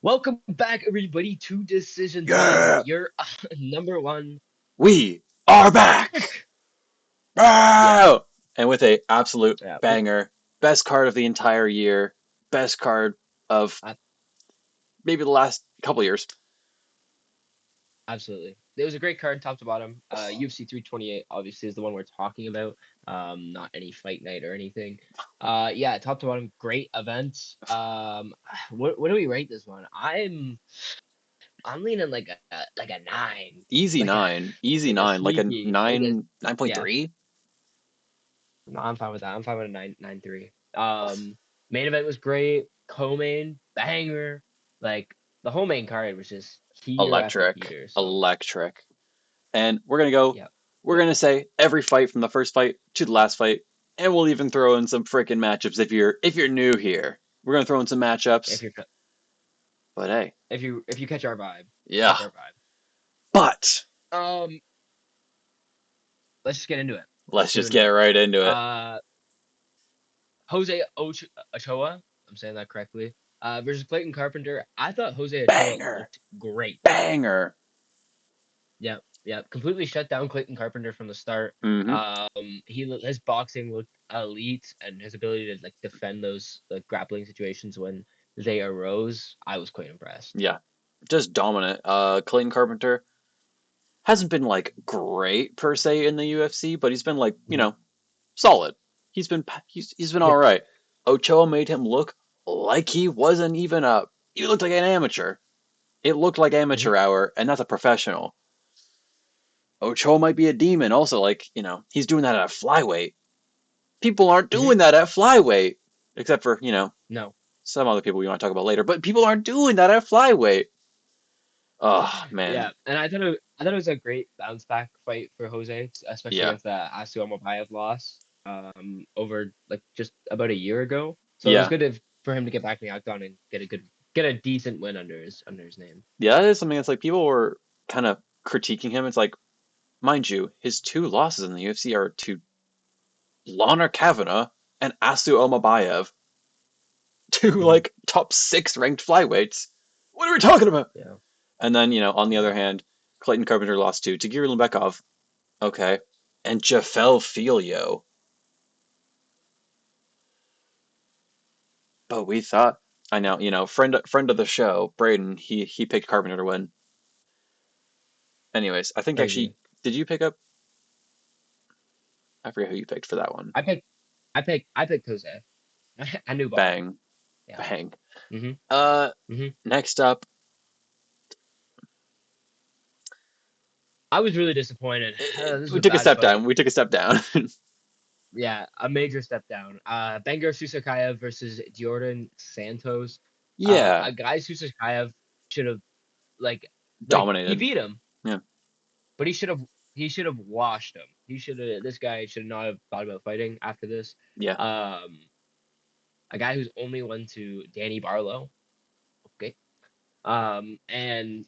Welcome back, everybody, to Decision Time. Yeah, Your number one we are back. pick. Yeah, Wow! And with a absolute yeah, banger, best card of the entire year, best card of uh, maybe the last couple years. absolutely. It was a great card, top to bottom. UFC 328 obviously is the one we're talking about. Not any fight night or anything. Yeah, top to bottom, great event. What do we rate this one? I'm leaning like a nine, Easy like a nine, easy like a nine, like a sneaky like a 9.3. yeah. No, I'm fine with that. I'm fine with a 9-3. Main event was great. Co-main banger. Like the whole main card was just heater after Electric, heater. So electric. And we're gonna go. yeah, We're yeah. gonna say every fight from the first fight to the last fight, and we'll even throw in some freaking matchups if you're new here. We're gonna throw in some If matchups. you're But hey, if you catch our vibe, yeah. catch our vibe. But Um, let's just get into it. let's Let's get just into get it. right into it. Uh, Jose Ochoa. I'm saying that correctly. Versus Clayton Carpenter. I thought Jose Ochoa Banger, looked great. banger. Yeah, yeah, completely shut down Clayton Carpenter from the start. Hmm. His boxing looked elite, and his ability to like defend those like grappling situations when they arose, I was quite impressed. Yeah, just dominant. Clayton Carpenter hasn't been like great per se in the UFC, but he's been like Mhm. solid. He's been Yeah, all right. Ochoa made him look like he wasn't even a. He looked like an amateur. It looked like hmm amateur hour, and that's a professional. Ochoa might be a demon. Also, like he's doing that at flyweight. People aren't hmm doing that at flyweight, except for no, some other people we want to talk about later. But people aren't doing that at flyweight. Oh man, yeah, and I thought it was a great bounce back fight for Jose, especially yeah, with the Asio Mopayev loss over like just about a year ago. So it was yeah, good for him to get back in the octagon and get a decent win under his name. yeah. That is something that's like people were kind of critiquing him. It's like, mind you, his two losses in the UFC are to Lana Kavanagh and Asu Omabayev, two hmm like top six ranked flyweights. What are we talking about? Yeah, And then on the other yeah. hand, Clayton Carpenter lost to Tagir Lumbekov, okay, and Jafel Filio. But we thought, I know, friend of the show, Braden, he picked Carpenter to win. Anyways, I think actually, Crazy. did you pick up? I forget who you picked for that one. I picked I picked Jose. I knew better. Bang, Yeah. bang. hmm Uh, hmm next up, I was really disappointed. This is we a took a bad step down. fight. We took a step down. Yeah, a major step down. Bengar Susakayev versus Jordan Santos. Yeah, A guy Susakayev should have like he dominated. beat him, Yeah, but he should have washed him. This guy should not have thought about fighting after this. yeah. Um, a guy who's only won to Danny Barlow. Okay. And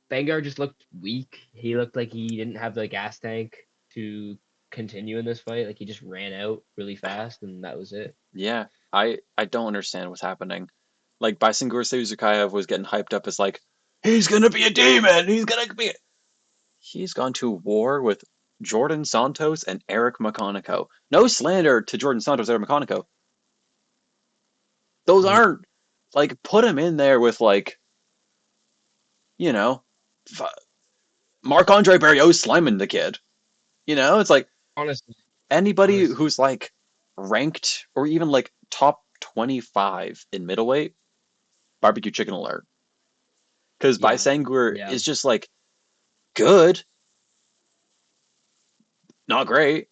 Vanguard just looked weak. He looked like he didn't have the gas tank to continue in this fight. Like he just ran out really fast, and that was it. Yeah, I don't understand what's happening. Like Baisengur Seuzukayev was getting hyped up as like he's gonna be a demon. He's gonna be. He's gone to war with Jordan Santos and Eric McConaughey. No slander to Jordan Santos, Eric McConaughey. Those Mhm. aren't like put him in there with like you know Marc Andre Barrios slamming the kid. It's like Honestly, anybody honestly, who's like ranked or even like top 25 in middleweight, barbecue chicken alert. Because yeah, Baisangur yeah. is just like good, not great.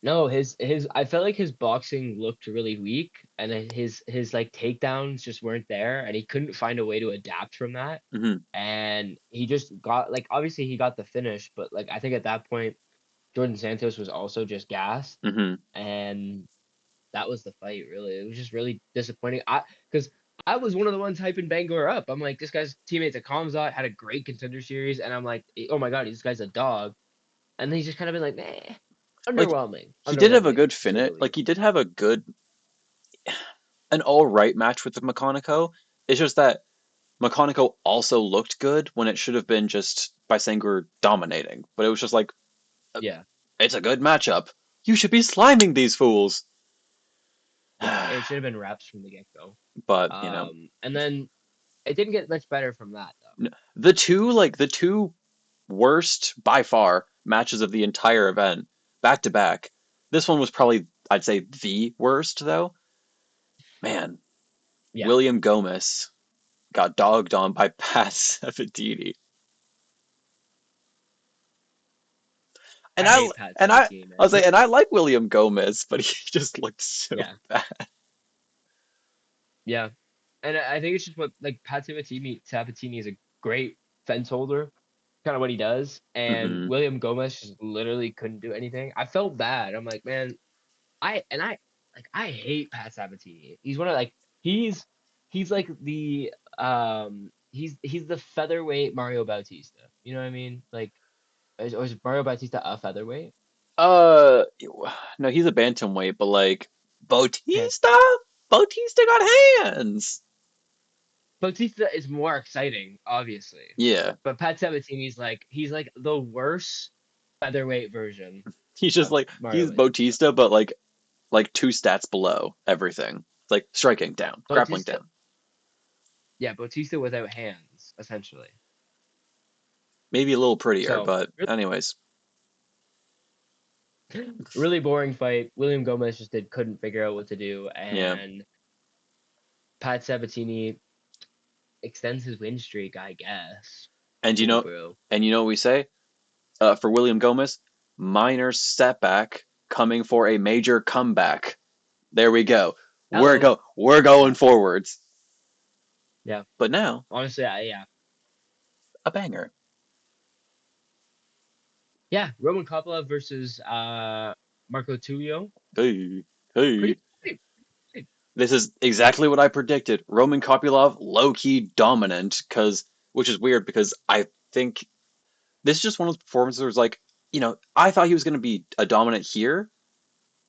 No, his I felt like his boxing looked really weak, and then his like takedowns just weren't there, and he couldn't find a way to adapt from that. Hmm. And he just got like obviously he got the finish, but like I think at that point Jordan Santos was also just gassed, Hmm. and that was the fight. Really, it was just really disappointing. Because I was one of the ones hyping Bangor up. I'm like, this guy's teammates at KHAMZAT had a great contender series, and I'm like, oh my god, this guy's a dog. And then he's just kind of been like, meh, Like he did have a underwhelming good to say the finish. Like least. he did have an all right match with the McConaughey, It's just that McConaughey also looked good when it should have been just by Sengur dominating. But it was just like, uh, Yeah, it's a good matchup. You should be sliming these fools. yeah. It should have been reps from the get go. But, And then it didn't get much better from that though. the two worst by far matches of the entire event, back to back. This one was probably, I'd say, the worst though. Man, Yeah, William Gomez got dogged on by Pat Sabatini. And I I hate Pat and I Sabatini, I was man. like, and I like William Gomez, but he just looked so Yeah, bad. yeah. And I think it's just what like Pat Sabatini is a great fence holder, kind of what he does, and Hmm. William Gomez just literally couldn't do anything. I felt bad. I'm like, man, I like I hate Pat Sabatini. He's one of like he's he's like the he's the featherweight Mario Bautista. You know what I mean? Like or is Mario Bautista a featherweight? Uh, no, he's a bantamweight, but like Okay. Bautista, Bautista got hands. Bautista is more exciting, obviously. Yeah, But Pat Sabatini's like he's like the worst featherweight version he's just of like Mario he's Bautista. Bautista, but like two stats below everything. It's like striking down, grappling Bautista, down. yeah, Bautista without hands, essentially. Maybe a little prettier, So but anyways, really boring fight. William Gomez just couldn't figure out what to do, yeah. and Pat Sabatini extends his win streak, I guess. And you Cool, know, bro. and you know what we say for William Gomez, minor setback coming for a major comeback. There we go. Hello. We're going Yeah, forwards. yeah. But now Honestly, yeah, a banger. yeah. Roman Kopylov versus Marco Tulio. Hey, hey. Pretty, pretty, pretty. This is exactly what I predicted. Roman Kopylov low key dominant, cause which is weird because I think this is just one of those performances where it's like, I thought he was gonna be a dominant here,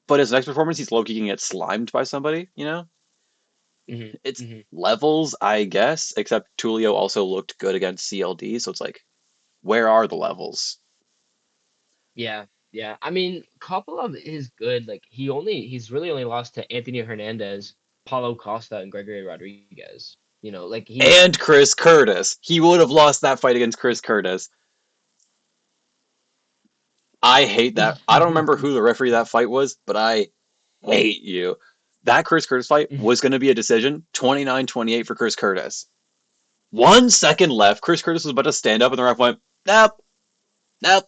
but his next performance he's low key gonna get slimed by somebody. Hmm. It's Hmm. levels, I guess, except Tulio also looked good against CLD, so it's like, where are the levels? Yeah, yeah. I mean, Kopylov is good. Like he's really only lost to Anthony Hernandez, Paulo Costa, and Gregory Rodriguez. Like he's And Chris Curtis. He would have lost that fight against Chris Curtis. I hate that. I don't remember who the referee of that fight was, but I hate you. That Chris Curtis fight was going to be a decision 29-28 for Chris Curtis. 1 second left. Chris Curtis was about to stand up, and the ref went, nope, nope,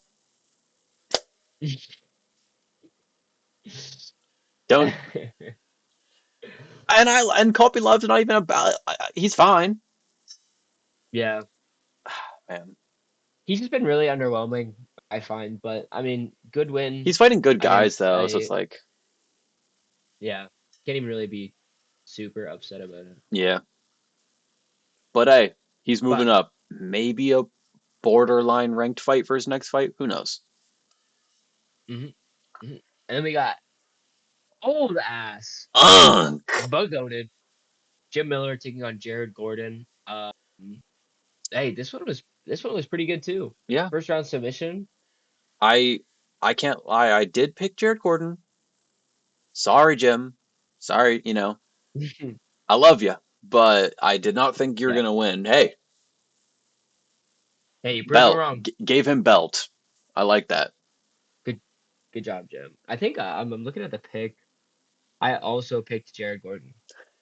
don't. And Kopi Love's not even about. He's fine. Yeah, Man, he's just been really underwhelming, I find. But I mean, good win he's fighting good guys against though, so it's a like, yeah. Can't even really be super upset about it. yeah. But hey, he's moving But up. Maybe a borderline ranked fight for his next fight. Who knows? mhm, mhm. And then we got old ass Unk. bug outed Jim Miller taking on Jared Gordon. Hey, this one was pretty good too. Yeah, First round submission. I I can't lie. I did pick Jared Gordon. Sorry, Jim. Sorry, I love you, but I did not think you were Yeah. gonna win. Hey, Hey, you proved me belt. wrong. Gave him belt. I like that. Good good job, Jim. I think I'm looking at the pick. I also picked Jared Gordon.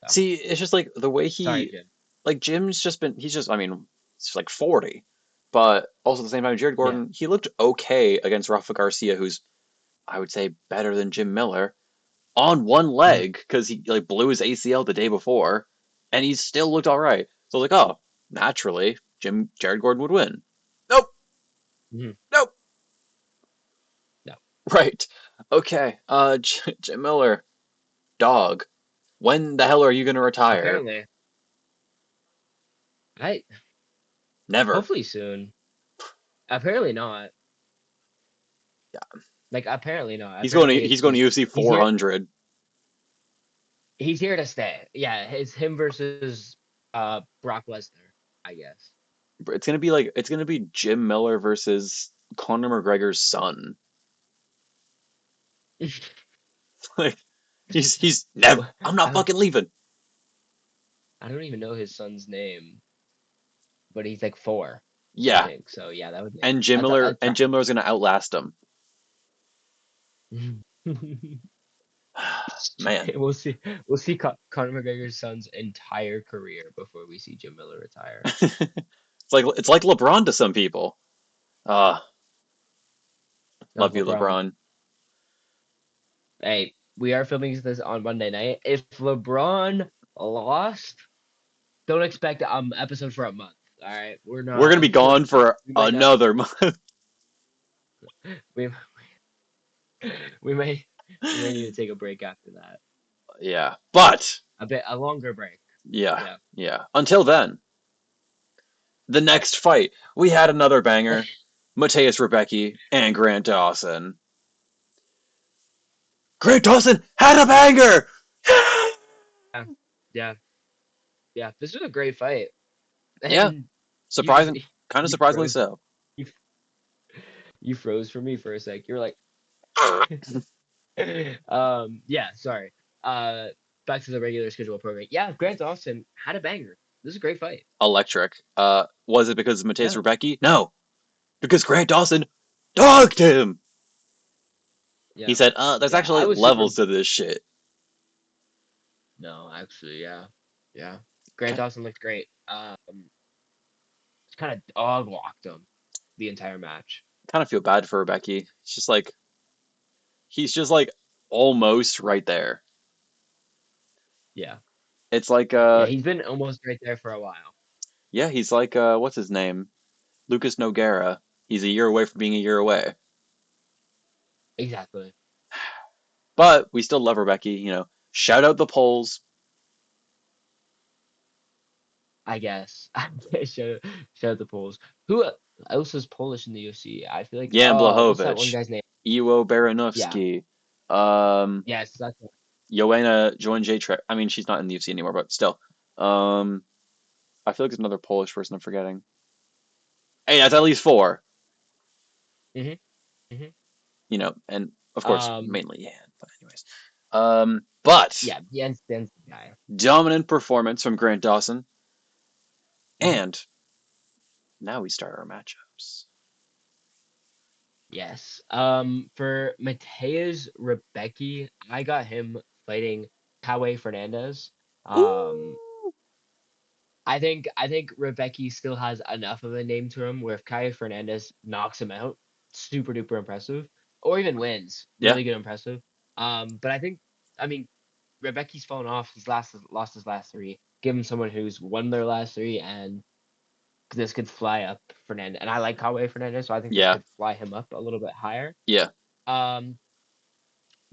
So See, it's just like the way sorry, he, Jim. like Jim's just been. He's just. I mean, it's like 40, but also at the same time, Jared Yeah. Gordon. He looked okay against Rafa Garcia, who's I would say better than Jim Miller on one Hmm. leg because he like blew his ACL the day before, and he still looked all right. So I was like, oh, naturally, Jared Gordon would win. Nope, Hmm. nope. No. Right. Okay. Jim Miller, dog. When the hell are you gonna retire? Apparently, I Never. hopefully soon. Apparently not. Yeah. Like apparently not. He's going to Apparently he's going to UFC he's here 400. he's here to stay. Yeah, it's him versus. Brock Lesnar, I guess. It's gonna be Jim Miller versus Conor McGregor's son. Like he's never. I'm not I fucking leaving. I don't even know his son's name, but he's like 4, I Yeah, think. So yeah, that would be and Jim Miller that's and Brock. Jim Miller's gonna outlast him. Man, We'll see. We'll see Conor McGregor's son's entire career before we see Jim Miller retire. it's like LeBron to some people. Ah, Not love you, LeBron. LeBron. Hey, we are filming this on Monday night. If LeBron lost, don't expect episode for a month. All right, we're We're gonna not. be gone for We might not. another month. We we may we may need to take a break after that. Yeah, but A longer break. yeah, Yeah. yeah. Until then, the next fight we had another banger: Mateus Rebecki and Grant Dawson. Grant Dawson had a banger. Yeah. Yeah. Yeah. This was a great fight, Yeah, and you just surprising, kind of you surprisingly froze. so. You you froze for me for a sec. You're like, yeah. Sorry. Uh, back to the regular schedule program. Yeah, Grant Dawson had a banger. This is a great fight. Electric. Was it because of Mateus Yeah. Rebecki? No, because Grant Dawson dogged him. He Yeah. said, there's Yeah. I actually was super. levels to this shit. No, actually, yeah. Yeah. Grant Dawson looked great. Kind of dog walked him the entire match. Kind of feel bad for Rebecki. He's just like almost right there. Yeah. It's like Yeah, he's been almost right there for a while. yeah, he's like what's his name? Lucas Nogueira. He's a year away from being a year away. Exactly. But we still love Rebecki, you know. Shout out the polls. I guess. Shout out the Poles. Who else is Polish in the UFC? I feel like Jan what's that one Blachowicz, guy's name? Iwo Yeah. Baranovsky, um, Yes, that's one. Joanna Joan I mean, she's not in the UFC anymore, but still. Um, I feel like there's another Polish person I'm forgetting. Hey, that's at least four, Hmm. Hmm. you know, and of course, Um, mainly Jan. But anyways, but yeah, Jens the guy. dominant performance from Grant Dawson, Hmm. and now we start our matchups. Yes. For Mateusz Rebecki, I got him fighting Kaue Fernandez. Um, Ooh, I think Rebecki still has enough of a name to him where if Kaue Fernandez knocks him out, super duper impressive, or even wins, yeah, really good impressive. But I mean, Rebecki's fallen off. He's lost his last three. Give him someone who's won their last three, and this could fly up Fernandez. And I like Kaue Fernandez, so I think this yeah, could fly him up a little bit higher. yeah, Um,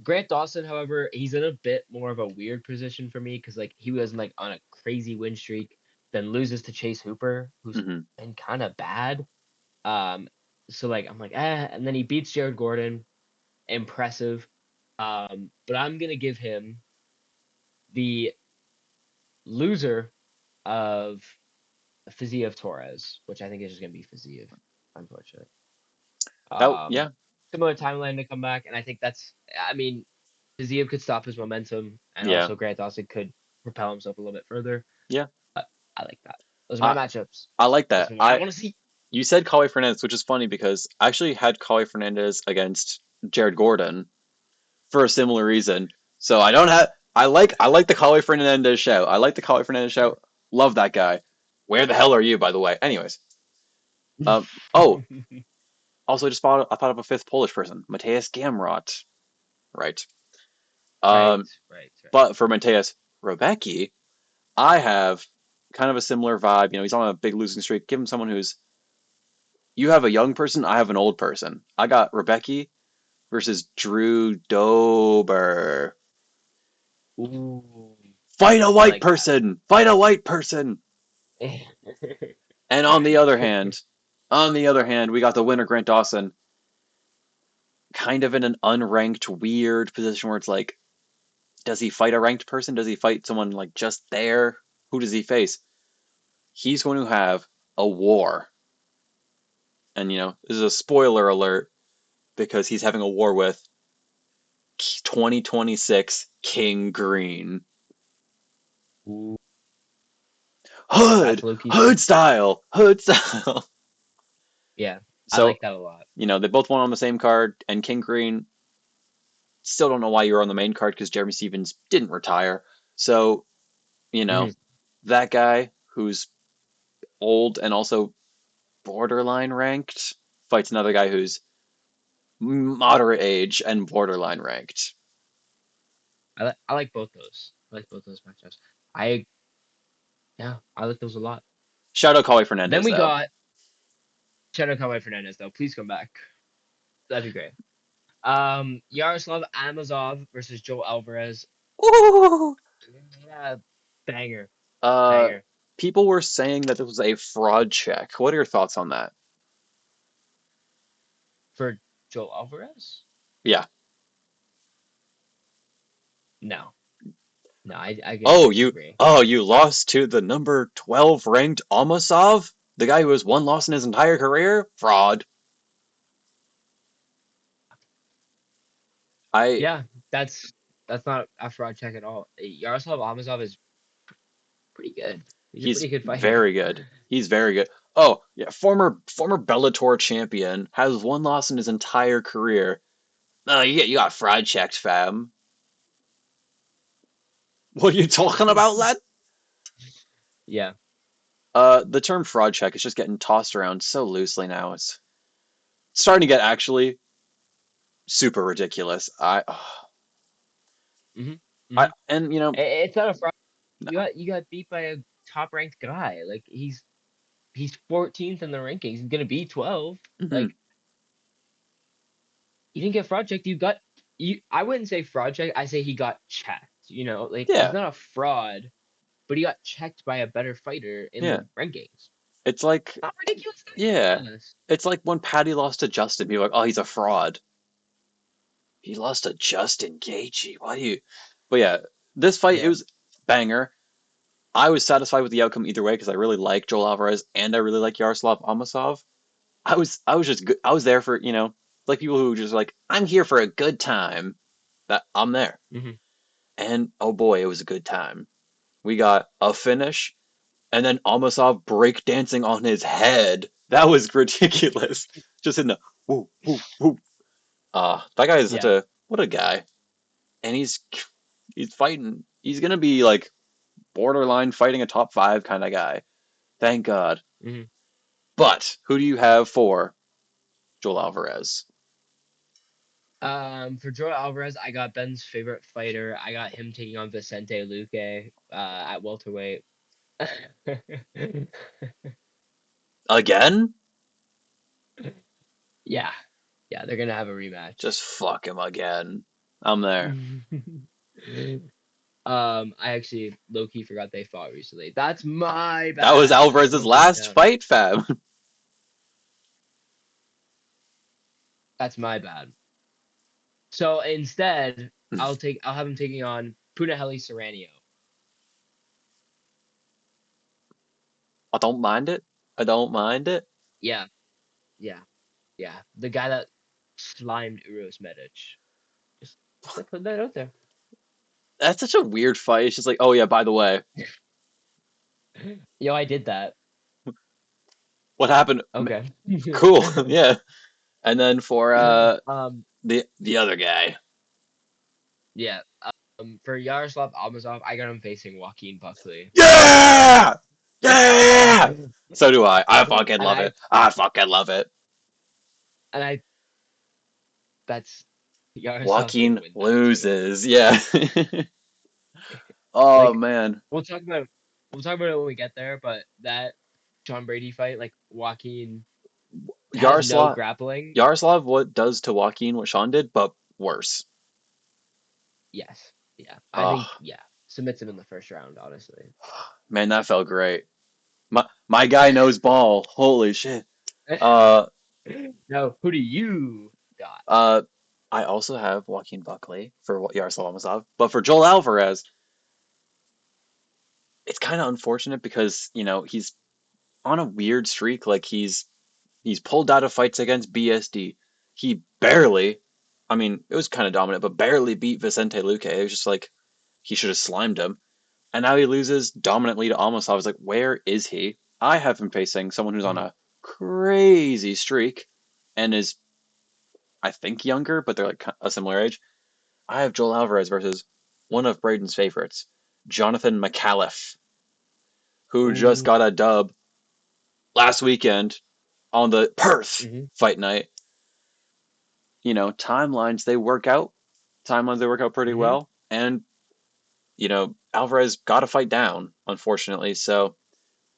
Grant Dawson, however, he's in a bit more of a weird position for me because like he was like on a crazy win streak, then loses to Chase Hooper, who's hmm been kind of bad. Um, so like I'm like and then he beats Jared Gordon, impressive. But I'm gonna give him the loser of Fiziev Torres, which I think is just gonna be Fiziev, unfortunately. that yeah, Um, Similar timeline to come back, and I think I mean, Fiziev could stop his momentum, and yeah, also Grant Dawson could propel himself a little bit further. yeah. But I like that. Those are my I matchups. I like This that. is what I I want to see. You said Kawhi Fernandez, which is funny because I actually had Kawhi Fernandez against Jared Gordon for a similar reason. So I like the Kawhi Fernandez show. I like the Kawhi Fernandez show. Love that guy. Where the hell are you, by the way? Anyways, um, oh, also I thought of a fifth Polish person, Mateusz Gamrot. Right. Right, Um, right, right. but for Mateusz Rebecki, I have kind of a similar vibe. You know, he's on a big losing streak. Give him someone who's you have a young person, I have an old person. I got Rebecki versus Drew Dober. Ooh, Fight a I white like that. person. Fight a white person. And on the other hand, we got the winner Grant Dawson, kind of in an unranked weird position where it's like, does he fight a ranked person? Does he fight someone like just there? Who does he face? he's going to have a war. And, this is a spoiler alert because he's having a war with 2026 King Green. Ooh, that's Hood! low key Hood spicy. style! Hood style! Yeah, I So, like that a lot. they both won on the same card, and King Green, still don't know why you were on the main card because Jeremy Stevens didn't retire. So, you know, Hmm. that guy who's old and also borderline ranked fights another guy who's moderate age and borderline ranked. I like both those. I like both those matchups. I Yeah, I like those a lot. Shout out Colby Then Fernandez we though. got Shadow Cowboy Fernandez though. Please come back. That'd be great. Yaroslav Amazov versus Joe Alvarez. Ooh. Yeah, banger, Uh, banger People were saying that this was a fraud check. What are your thoughts on that? for Joe Alvarez. Yeah. No, no, I Oh, you disagree. oh, you lost to the number 12 ranked Almasov? The guy who has one loss in his entire career? Fraud. I Yeah, that's not a fraud check at all. Yaroslav Amazov is pretty good. He's a He's pretty good fighter. very good. He's very good. Oh, yeah, former Bellator champion, has one loss in his entire career. Oh, you got fraud checked, fam. What are you talking about, lad? Yeah. The term fraud check is just getting tossed around so loosely now. It's starting to get actually super ridiculous. Hmm. I Hmm. and It's not a fraud. no. You got beat by a top ranked guy. Like he's 14th in the rankings. He's gonna be 12. Hmm. Like you didn't get fraud checked. You got you. I wouldn't say fraud check. I say he got checked. Like he's Yeah, not a fraud, but he got checked by a better fighter in yeah. the rankings. It's like Not ridiculous. yeah, Ridiculous. it's like when Patty lost to Justin. People are like, oh, he's a fraud. He lost to Justin Gaethje. Why do you? But yeah, this fight it Yeah. was banger. I was satisfied with the outcome either way because I really like Joel Alvarez and I really like Yaroslav Amosov. I was just good. I was there for like people who just like I'm here for a good time. That I'm there, Hmm. and oh boy, it was a good time. We got a finish, and then Amosov breakdancing on his head. That was ridiculous. Just in the woo woo woo. That guy is such Yeah. a what a guy, and he's fighting. He's gonna be like borderline fighting a top five kind of guy. Thank God. Hmm. But who do you have for Joel Alvarez? For Joe Alvarez, I got Ben's favorite fighter. I got him taking on Vicente Luque at welterweight. Again? Yeah, yeah, they're gonna have a rematch. Just fuck him again. I'm there. I actually low key forgot they fought recently. That's my That was bad. I Alvarez's wrote that last down. fight, fam. That's my bad. So instead, I'll have him taking on Punahele Serranio. I don't mind it. I don't mind it. Yeah, yeah, yeah. The guy that slimed Uros Medic. Just to put that out there. That's such a weird fight. It's just like, oh yeah, by the way, Yo, I did that. what happened? Okay. Cool. Yeah. And then for um, the other guy. yeah. For Yaroslav Almazov, I got him facing Joaquin Buckley. Yeah! Yeah! and So do I. I fucking love I it. I fucking love it. and I that's Yaroslav's gonna Joaquin win that too. loses. Yeah. Oh Like man. we'll talk about we'll talk about it when we get there, but that John Brady fight, like Joaquin has no Yaroslav grappling. Yaroslav what does to Joaquin what Sean did, but worse. Yes. Yeah. I think Oh yeah. Submits him in the first round, honestly. man, that felt great. My guy knows ball. Holy shit. Uh Now, who do you got? uh I also have Joaquin Buckley for Yaroslav Amosov, but for Joel Alvarez, it's kind of unfortunate because, he's on a weird streak. Like he's pulled out of fights against BSD. He barely, I mean, it was kind of dominant, but barely beat Vicente Luque. It was just like he should have slimed him. And now he loses dominantly to Almas. I was like, where is he? I have him facing someone who's on Hmm. a crazy streak and is, I think, younger, but they're like a similar age. I have Joel Alvarez versus one of Braden's favorites, Jonathan McAuliffe, who just Ooh. got a dub last weekend on the Perth Hmm. fight night. Timelines they work out pretty Hmm. well. And, Alvarez got to fight down, unfortunately. So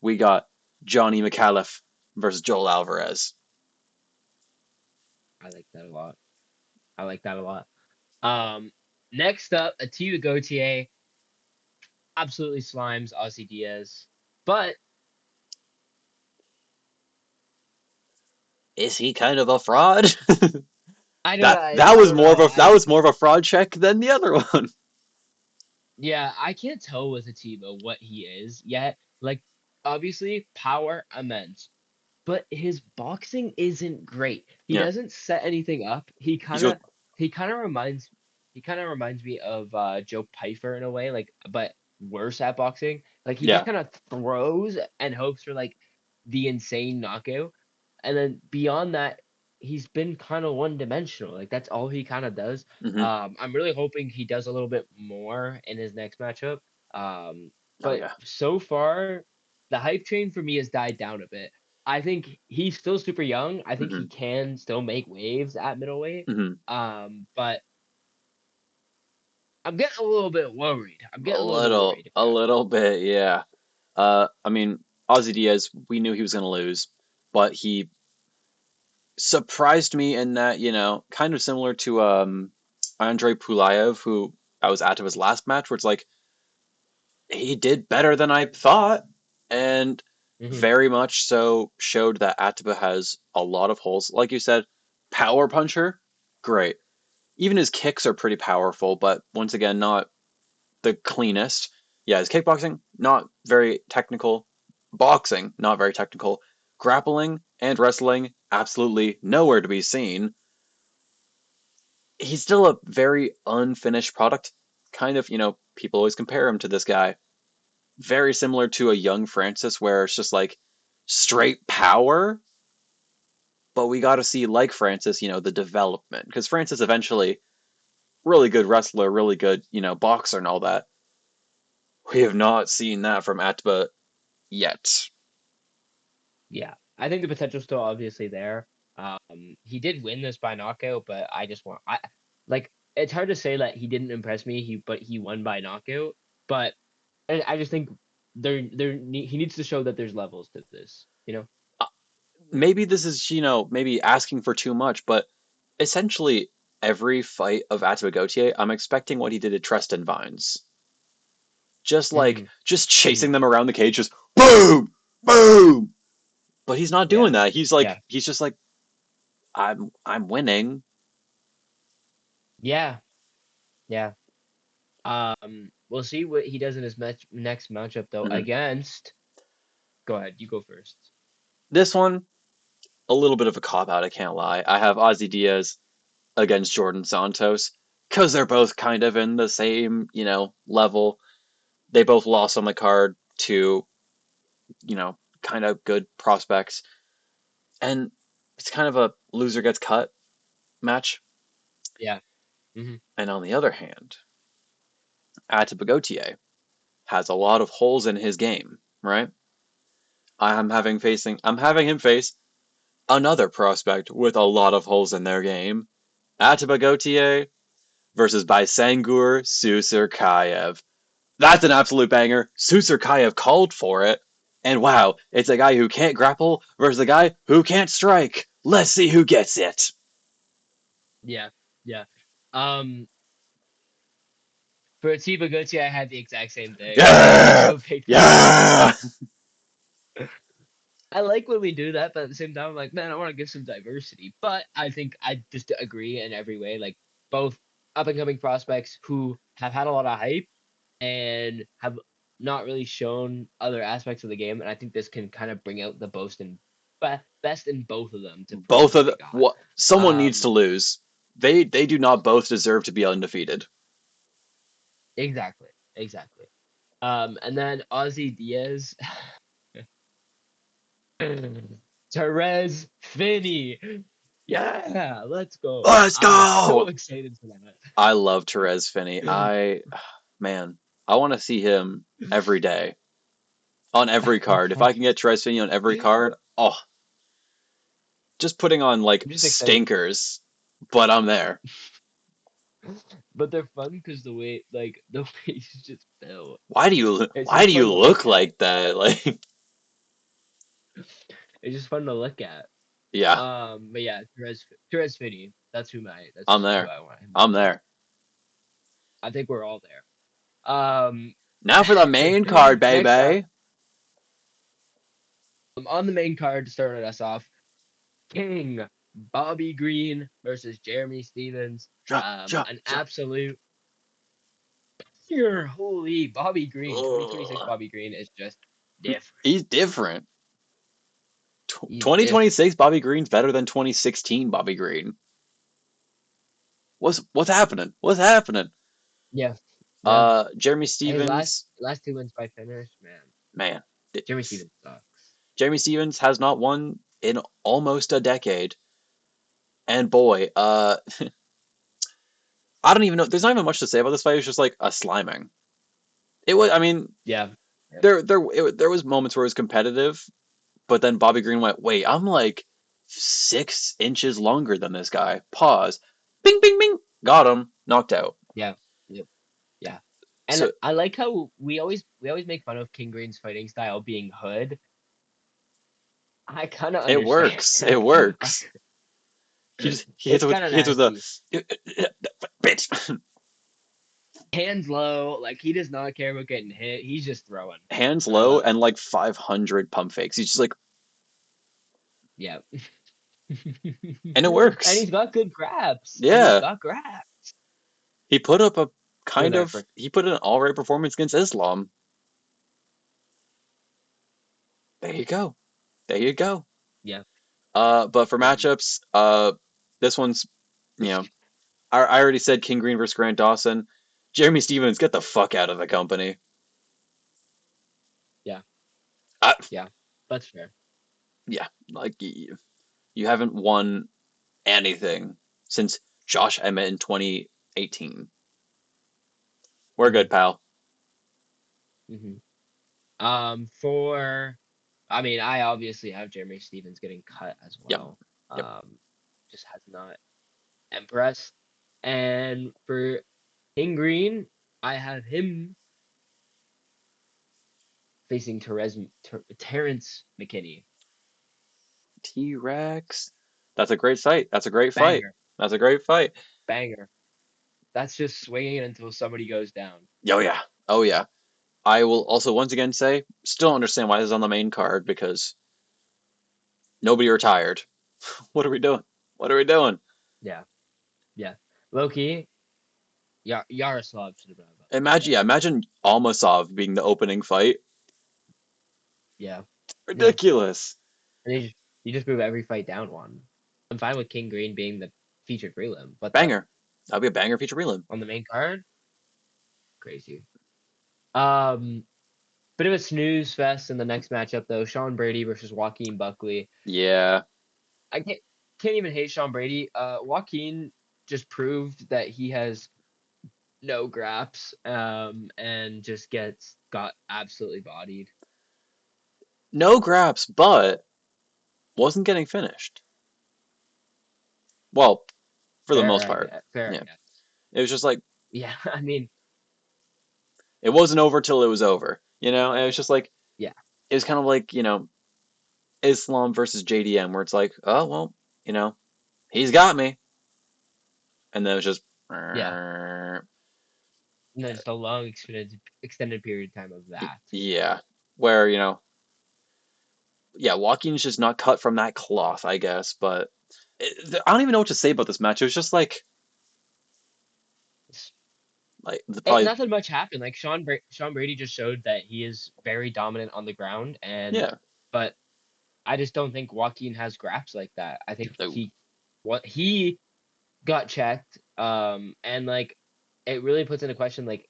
we got Johnny McAuliffe versus Joel Alvarez. I like that a lot. I like that a lot. Um, Next up, Atiba Gautier absolutely slimes Ozzy Diaz, but Is he kind of a fraud? I don't, that I, that I was don't know. that was more of a fraud check than the other one. Yeah, I can't tell with Atiba what he is yet. Like, obviously, power immense, but his boxing isn't great. He Yeah, doesn't set anything up. he's just He kind of reminds me of Joe Pyfer in a way, like but worse at boxing. Like he just yeah. kind of throws and hopes for like the insane knockout. And then beyond that, he's been kind of one dimensional. Like that's all he kind of does. Hmm. I'm really hoping he does a little bit more in his next matchup. Oh But yeah. so far, the hype train for me has died down a bit. I think he's still super young. I think he Hmm. can still make waves at middleweight. Hmm. But I'm getting a little bit worried. I'm getting a little bit worried A about it. little bit, yeah. I mean, Ozzy Diaz, we knew he was going to lose, but he surprised me in that, kind of similar to Andrei Pulayev, who I was at his last match, where it's like he did better than I thought, and Hmm. very much so showed that Atiba has a lot of holes. Like you said, power puncher, great. Even his kicks are pretty powerful, but once again, not the cleanest. Yeah, his kickboxing, not very technical. Boxing, not very technical. Grappling and wrestling, absolutely nowhere to be seen. He's still a very unfinished product. Kind of, people always compare him to this guy. Very similar to a young Francis, where it's just like straight power, but we got to see, like Francis, the development. Because Francis eventually, really good wrestler, really good, boxer and all that. We have not seen that from Atba yet. Yeah, I think the potential's still obviously there. He did win this by knockout, but I like it's hard to say that he didn't impress me. But he won by knockout. But I just think he needs to show that there's levels to this. You know? Uh, Maybe this is, maybe asking for too much, but essentially every fight of Atba Gautier, I'm expecting what he did at Treston Vines. Hmm. Just Hmm. chasing them around the cage, just boom, boom. But he's not Yeah. doing that. Yeah. He's just like, I'm winning. Yeah. Yeah. We'll see what he does in his next matchup though Hmm. against. Go ahead, you go first. This one, a little bit of a cop out, I can't lie. I have Ozzy Diaz against Jordan Santos because they're both kind of in the same, level. They both lost on the card to, kind of good prospects. And it's kind of a loser gets cut match. Yeah. Hmm. And on the other hand, Atibagotier has a lot of holes in his game, right? I'm having him face another prospect with a lot of holes in their game. Atibagotier versus Baisangur Susurkayev. That's an absolute banger. Susurkayev called for it. And wow, it's a guy who can't grapple versus a guy who can't strike. Let's see who gets it. Yeah. Yeah. Um, for Atiba Gauthier, I had the exact same thing. I Yeah! also picked him. Yeah! I like when we do that, but at the same time, I'm like, man, I want to give some diversity. But I think I just agree in every way. Like both up and coming prospects who have had a lot of hype and have. not really shown other aspects of the game, and I think this can kind of bring out the best in both of them to prove Both what of they the got. what someone needs to Um, lose. They do not both deserve to be undefeated. exactly, exactly. And then Ozzy Diaz, Therese Finney. Yeah, let's go. Let's I'm so go. excited for that. I love Therese Finney. Man, I want to see him every day on every card. If I can get Therese Finney on every card, oh, just putting on like I'm just excited, stinkers, but I'm there. but they're fun because the way he's just built, it's Why just do fun you to look look at. like that? Like, It's just fun to look at. yeah, But yeah, Therese Finney. I'm That's who there. I want him to I'm be. there. I think we're all there. Um, Now for the main card, next up, baby. on the main card, starting us off, King Bobby Green versus Jeremy Stevens. Ja, ja, An ja. absolute pure holy Bobby Green. 2026 Ugh. Bobby Green is just different. He's different. He's different. 2026 Bobby Green's better than 2016 Bobby Green. What's happening? What's happening? Yeah, yeah. Jeremy And his Stevens, last two wins by finish, man. man, Jeremy Stevens sucks. Jeremy Stevens has not won in almost a decade, and boy, I don't even know. There's not even much to say about this fight. It's just like a sliming. It was. I mean, Yeah. Yeah. there was moments where it was competitive, but then Bobby Green went, "Wait, I'm like 6 inches longer than this guy." Pause. Bing, bing, bing. Got him. Knocked out. Yeah. Yep. Yeah. And So I like how we always make fun of King Green's fighting style being hood. I kind of it understand. works. It works. He hits It's with kind of he hits with a nasty. bitch. Hands low, like he does not care about getting hit. He's just throwing. Hands I low love it. and like 500 pump fakes. He's just like, Yeah. and it And works. he's got good grabs. And he's Yeah, got grabs. he put up a Good kind of effort. he put in an all right performance against Islam. There you go. There you go. Yeah. But for Um, matchups, this one's, you know, I already said King Green versus Grant Dawson. Jeremy Stevens, get the fuck out of the company. yeah. Uh, Yeah. That's fair. yeah, like you haven't won anything since Josh Emmett in 2018. We're Hmm. good, pal. Hmm. For I mean, I obviously have Jeremy Stevens getting cut as Yep, well. yep. Just has not impressed. And for King Green, I have him facing Terrence McKinney. T Rex. That's a great fight. That's a great fight. Banger, That's a great fight. banger. That's just swinging until somebody goes down. Oh yeah. Oh yeah. I will also once again say, still don't understand why this is on the main card because nobody retired. What are we doing? What are we doing? Yeah, yeah. Loki, Yaroslav should have been on Imagine, there. yeah, imagine Almasov being the opening fight. Yeah, yeah. Ridiculous. And you just move every fight down one. I'm fine with King Green being the featured prelim, but the Banger. That'll be a banger feature prelim. on the main card, crazy. Um, Bit of a snooze fest in the next matchup though. Sean Brady versus Joaquin Buckley. Yeah. I can't even hate Sean Brady. Joaquin just proved that he has no graps, and just got absolutely bodied. No graps, but wasn't getting finished. Well, for the most part. Fair, I Yeah. guess. It was just like Yeah, I mean, it wasn't over till it was over. And it was just like yeah, it was kind of like, Islam versus JDM where it's like, oh well, he's got me. And then it was just yeah. And then just a long extended period of time of that. yeah. Where, yeah, Joaquin's just not cut from that cloth, I guess. But I don't even know what to say about this match. It was just like, Like the probably Nothing much happened. Like Sean Brady just showed that he is very dominant on the ground, and yeah. but I just don't think Joaquin has graps like that. I think Oh, he got checked, and like it really puts into question like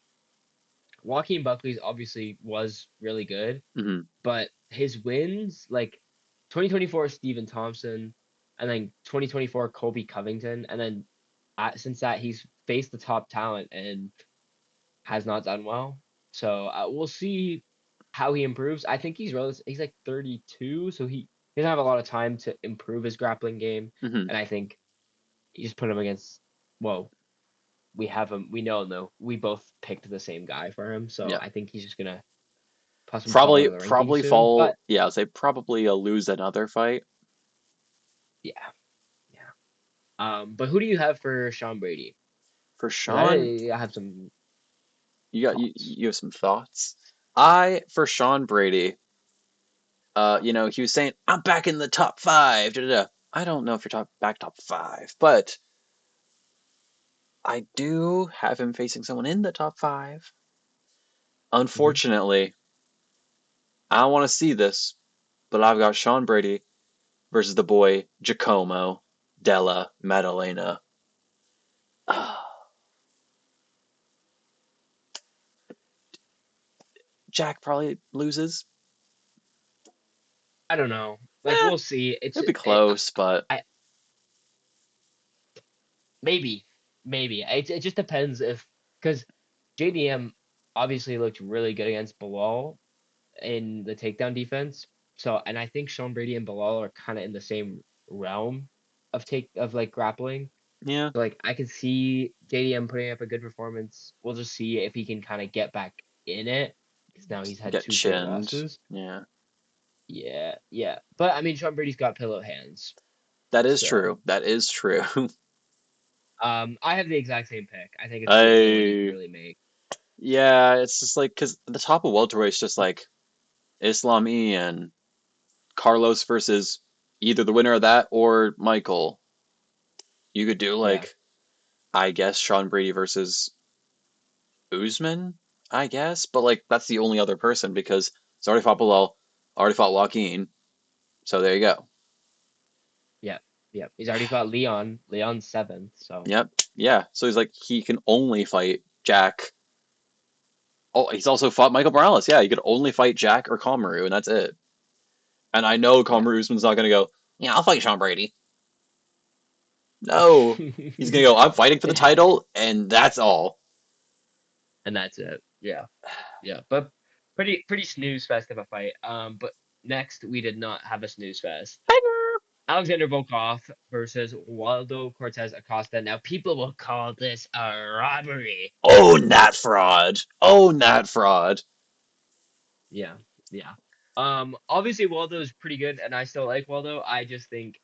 Joaquin Buckley's obviously was really good, hmm but his wins like 2024 Steven Thompson, and then 2024 Kobe Covington, and then since that he's faced the top talent and has not done well. So we'll see how he improves. I think he's like 32, so he doesn't have a lot of time to improve his grappling game. hmm And I think you just put him against. Well, we have him. We know though. We both picked the same guy for him, so Yeah. I think he's just gonna possibly fall out Probably of the rankings probably soon. fall. But Yeah, I'd say probably lose another fight yeah, yeah. But who do you have for Sean Brady? for Because Sean. I have some You got thoughts. you have some thoughts. I for Sean Brady. He was saying I'm back in the top five. Da, da, da. I don't know if you're top five, but I do have him facing someone in the top five. Hmm. Unfortunately, I don't want to see this, but I've got Sean Brady versus the boy Giacomo Della Maddalena. Jack probably loses. I don't know. Like Eh, we'll see. it'll be close, but I maybe maybe it just depends if because JDM obviously looked really good against Bilal in the takedown defense. So and I think Sean Brady and Bilal are kind of in the same realm of like grappling. yeah, So like I can see JDM putting up a good performance. We'll just see if he can kind of get back in it because now he's had get two straight chinned. losses. Yeah, Yeah, yeah. But I mean Sean Brady's got pillow hands. that is So true. That is true. I have the exact same pick. I think it's the only one you can I really make. Yeah, it's just like because the top of welterweight's just like Islam E and Carlos versus either the winner of that or Michael. You could do Yeah, like I guess Sean Brady versus Usman, I guess, but like that's the only other person because he's already fought Bilal, already fought Joaquin, so there you go. yeah, yeah. He's already fought Leon. Leon's seventh, so Yep, yeah. So he's like he can only fight Jack. Oh, he's also fought Michael Morales. Yeah, he could only fight Jack or Kamaru, and that's it. And I know yeah. Kamaru Usman's not gonna go. Yeah, I'll fight Sean Brady. No, he's gonna go. I'm fighting for the title, and that's all. And that's it. Yeah, yeah. But pretty snooze fest of a fight. But next we did not have a snooze fest. Alexander Volkov versus Waldo Cortez Acosta. Now people will call this a robbery. Own that fraud. Own that fraud. Yeah, yeah. Obviously Waldo is pretty good, and I still like Waldo. I just think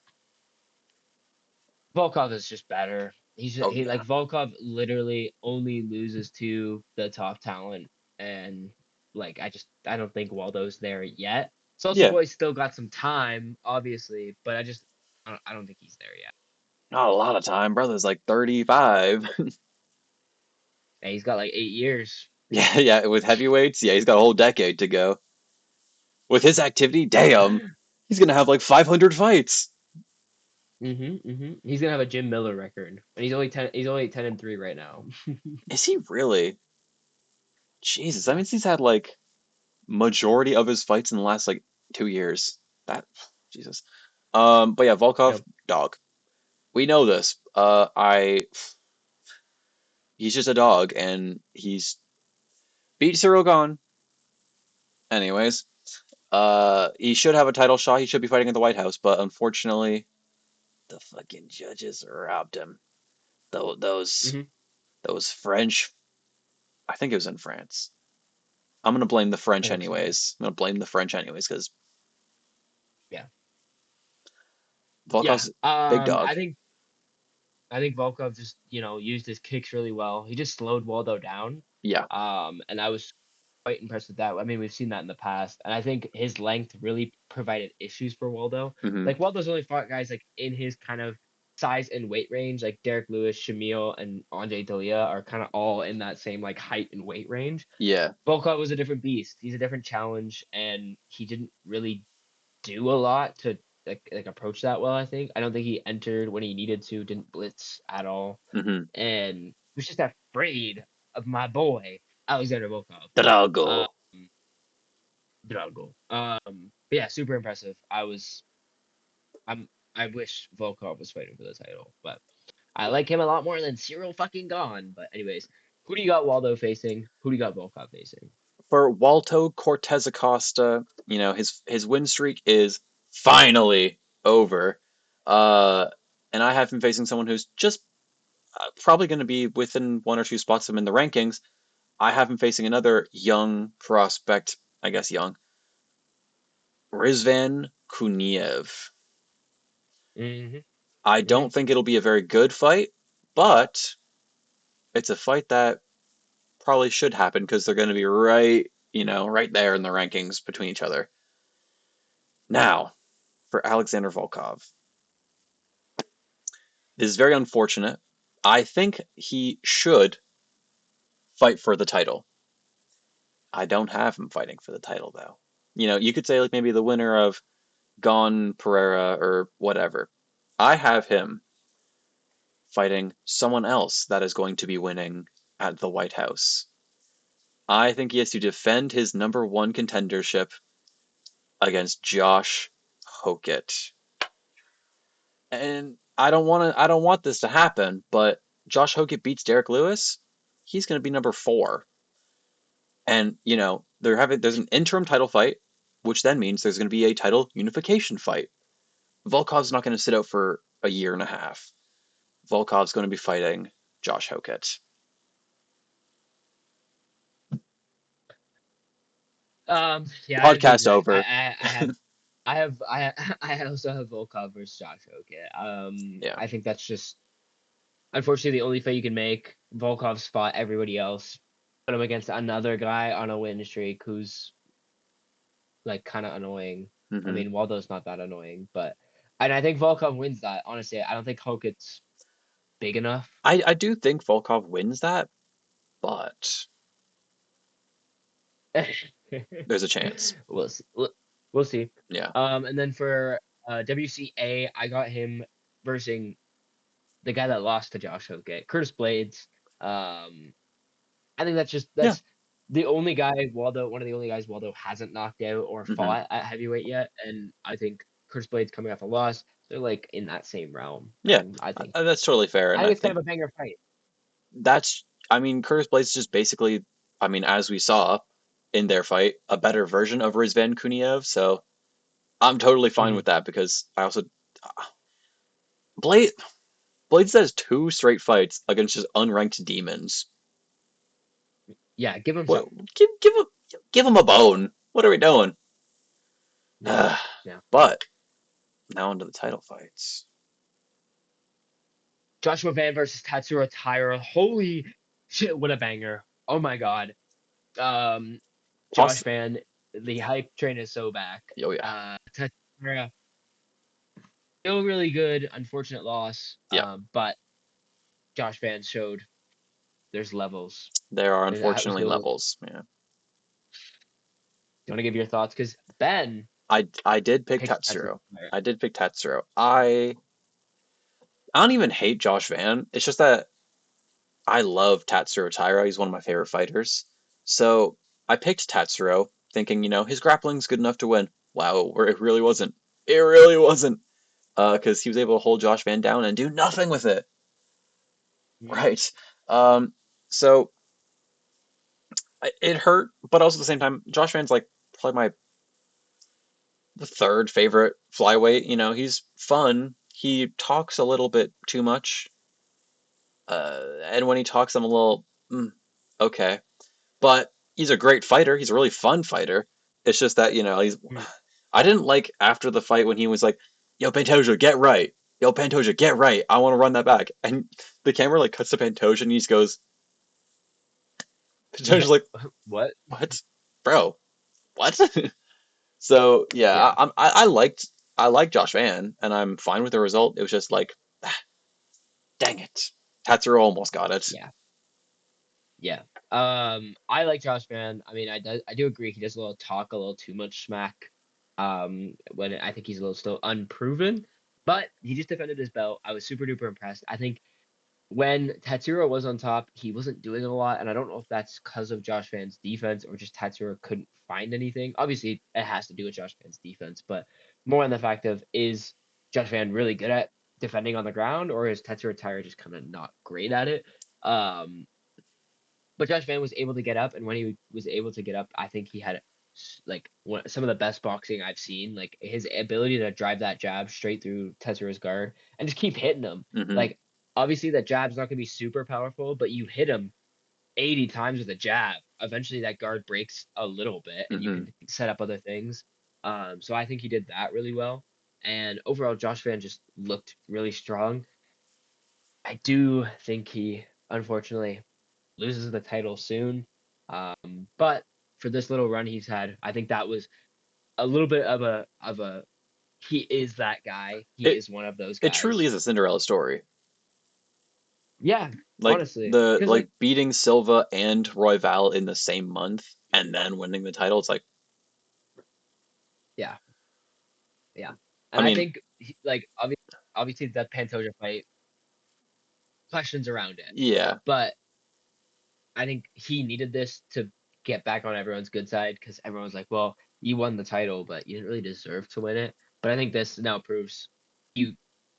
Volkov is just better. Oh He yeah. like Volkov literally only loses to the top talent, and like I don't think Waldo's there yet. Sosa Yeah. Boy's still got some time, obviously, but I don't think he's there yet. Not a lot of time. Brother's like 35. And he's got like 8 years. Yeah, yeah. With heavyweights, yeah, he's got a whole decade to go. With his activity, damn, he's gonna have like 500 fights. He's gonna have a Jim Miller record, and he's only 10. He's only 10-3 right now. Is he really? Jesus, that means he's had like majority of his fights in the last like 2 years. That Jesus. But yeah, Volkov, Yep. dog. We know this. He's just a dog, and he's beat Cyril Gahn. Anyways, he should have a title shot. He should be fighting at the White House, but unfortunately, the fucking judges robbed him. Those those hmm those French. I think it was in France. I'm gonna blame the I French think so too. anyways. I'm gonna blame the French anyways because Yeah. Yeah. Volkov's big dog. I think Volkov just, used his kicks really well. He just slowed Waldo down. Yeah. And I was quite impressed with that. I mean, we've seen that in the past. And I think his length really provided issues for Waldo. hmm Like Waldo's only fought guys like in his kind of size and weight range. Like Derek Lewis, Shamil, and Andre Dalia are kind of all in that same like height and weight range. Yeah. Volkov was a different beast. He's a different challenge, and he didn't really do a lot to like approach that well. I think I don't think he entered when he needed to. Didn't blitz at all, Mm-hmm. and was just afraid of my boy Alexander Volkov. Um, Drago. Drago. But yeah, super impressive. I wish Volkov was fighting for the title, but I like him a lot more than Cyril fucking Gone. But anyways, who do you got Waldo facing? Who do you got Volkov facing? For Walto Cortez Acosta, his win streak is finally over. Uh, and I have him facing someone who's just probably going to be within one or two spots of him in the rankings. I have him facing another young prospect, I guess young, Rizvan Kuniev. Hmm. I Hmm. don't think it'll be a very good fight, but it's a fight that probably should happen because they're going to be right there in the rankings between each other. Now, for Alexander Volkov, this is very unfortunate. I think he should fight for the title. I don't have him fighting for the title though. You could say like maybe the winner of Gon Pereira or whatever. I have him fighting someone else that is going to be winning at the White House. I think he has to defend his number one contendership against Josh Hokett. And I don't want this to happen, but Josh Hokett beats Derek Lewis, he's going to be number 4. And, there's an interim title fight, which then means there's going to be a title unification fight. Volkov's not going to sit out for a year and a half. Volkov's going to be fighting Josh Hokett. Yeah, I have the Podcast exact. over. I also have Volkov versus Josh Oakett. Yeah. I think that's just unfortunately the only fight you can make. Volkov's fought everybody else, put him against another guy on a win streak who's like kind of annoying. I hmm mean, Waldo's not that annoying, but and I think Volkov wins that. Honestly, I don't think Hokett's big enough. I do think Volkov wins that, but there's a chance. We'll see. We'll see. Yeah. And then for WCA, I got him versus the guy that lost to Josh Hokett, Curtis Blades. I think Yeah. that's the only guy Waldo, one of the only guys Waldo hasn't knocked out or hmm fought at heavyweight yet, and I think Curtis Blades coming off a loss, so they're like in that same realm, Yeah. and That's totally fair. And I I think it's kind think of a banger fight. Curtis Blades is just basically, as we saw in their fight, a better version of Rizvan Kuniev. So I'm totally fine Hmm. with that because I also, Blade, Blades has 2 straight fights against just unranked demons. Yeah, give him What, something. give him a bone. What are we doing? Yeah, yeah. But now onto the title fights. Joshua Van versus Tatsuro Taira. Holy shit, what a banger! Oh my god. Um, Josh Poss- Van, the hype train is so back. oh yeah, Tatsuro still really good. Unfortunate loss. yeah. But Josh Van showed there's levels. There are And that was unfortunately cool. levels. Yeah. Do you want to give your thoughts? Because Ben I did pick picked Tatsuro Tatsuro. Taira. I did pick Tatsuro. I don't even hate Josh Van. It's just that I love Tatsuro Taira. He's one of my favorite fighters. So I picked Tatsuro, thinking, his grappling's good enough to win. Wow, it really wasn't. It really wasn't. Because he was able to hold Josh Van down and do nothing with it. Mm. Right. So it hurt, but also at the same time, Josh Van's like probably my the third favorite flyweight. He's fun. He talks a little bit too much. And when he talks, I'm a little okay. But he's a great fighter. He's a really fun fighter. It's just that he's. Mm. I didn't like after the fight when he was like, "Yo, Pantoja, get right. Yo, Pantoja, get right. I want to run that back." And the camera like cuts to Pantoja and he just goes, Pantoja's like, What? "What, bro? What?" So yeah, Yeah. I liked Josh Van and I'm fine with the result. It was just like Dang it. Tatsuro almost got it. Yeah, yeah. I like Josh Van. I mean, I do agree he does a little talk, a little too much smack. When I think he's a little still unproven, but he just defended his belt. I was super duper impressed. I think when Tatsuro was on top, he wasn't doing a lot, and I don't know if that's because of Josh Van's defense or just Tatsuro couldn't find anything. Obviously, it has to do with Josh Van's defense, but more on the fact of is Josh Van really good at defending on the ground, or is Tatsuro Taira just kind of not great at it? Um, but Josh Van was able to get up, and when he was able to get up, I think he had like some of the best boxing I've seen. Like his ability to drive that jab straight through Tetsuro's guard and just keep hitting him. Hmm. Like obviously that jab's not gonna be super powerful, but you hit him 80 times with a jab. Eventually that guard breaks a little bit, and you Hmm. can set up other things. So I think he did that really well. And overall, Josh Van just looked really strong. I do think he unfortunately loses the title soon. But for this little run he's had, I think that was a little bit of a he is that guy. He It is one of those it truly guys. is a Cinderella story. Yeah, Like honestly, the because like beating Silva and Royval in the same month and then winning the title. It's like, yeah, yeah, I and I mean, think obviously that Pantoja fight questions around it, yeah. but I think he needed this to get back on everyone's good side because everyone's like, well, you won the title, but you didn't really deserve to win it. But I think this now proves you